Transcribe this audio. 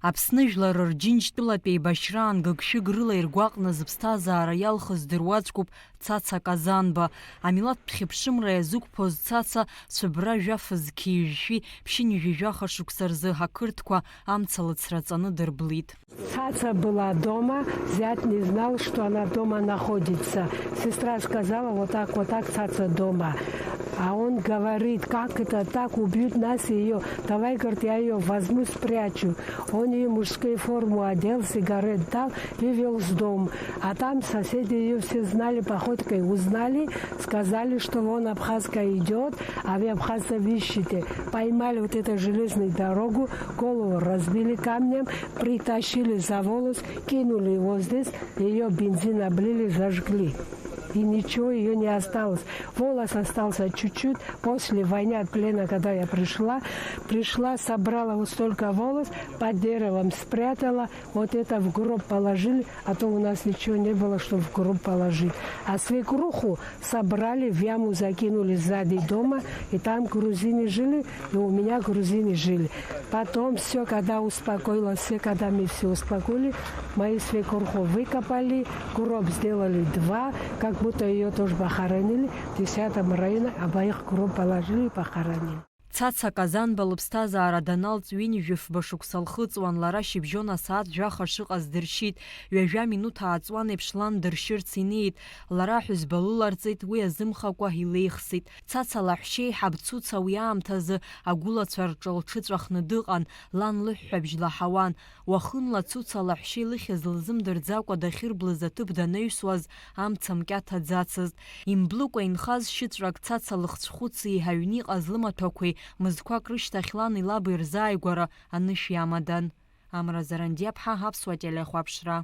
Аԥсны жәлар рџьынџьтәылатәи еибашьраан гыгшәыг рыла иргәаҟны зыԥсҭазаара иалхыз дыруаӡәкуп Цаца Казанба. Амилаҭтә хьыԥшымра иазықәԥоз Цаца цәыбра жәафыз қьижәшәи ԥшьынҩажәи жәаха шықәса рзы ақырҭқәа амца лыцраҵаны дырблит. Цаца была дома, зять не знал, что она дома находится. Сестра сказала, вот так, Цаца дома. А он говорит, как это так, убьют нас ее. Давай, говорит, я ее возьму, спрячу. Он ей мужскую форму одел, сигарет дал, вывел с дома. А там соседи ее все знали, походкой узнали, сказали, что вон Абхазка идет, а вы Абхазца ищете. Поймали вот эту железную дорогу, голову разбили камнем, притащили за волос, кинули его здесь, ее бензин облили, зажгли. И ничего ее не осталось. Волос остался чуть-чуть. После войны от плена, когда я пришла, собрала вот столько волос, под деревом спрятала, вот это в гроб положили, а то у нас ничего не было, чтобы в гроб положить. А свекруху собрали, в яму закинули сзади дома, и там грузины жили, и у меня грузины жили. Потом все, когда успокоилось, когда мы все успокоили, мою свекруху выкопали, гроб сделали 2, как будто ее тоже похоронили, в 10-м районе обоих гроб положили и похоронили. Цаца Казанба лыԥсҭазаара даналҵ ҩынҩажәа шықәса лхыҵуан, лара шьыбжьон асааҭ жәаха шыҟаз дыршьит, ҩажәа минуҭ ааҵуан еиԥш лан дыршьырц инеит, лара аҳәызба лыларҵеит, уи азымхакәа илеихсит. Цаца лаҳәшьеиҳаб Цуца уи аамҭазы агәылацәа рҿы лҽыҵәахны дыҟан, лан лыҳәҳәабжь лаҳауан. Уахынла Цуца лаҳәшьа илыхьыз лзымдырӡакәа дахьырблыз аҭыԥ данаҩсуаз амца мкьаҭаӡацызт. Имблыкәа инхаз шьыҵәрак Цаца лыхцәхәыци ҳаҩны иҟаз лымаҭәақәеи мызқәак рышьҭахь лани лаби рзааигәара анышә иамадан. Амра Заранди-аԥҳа, Аԥсуа телеихәаԥшра.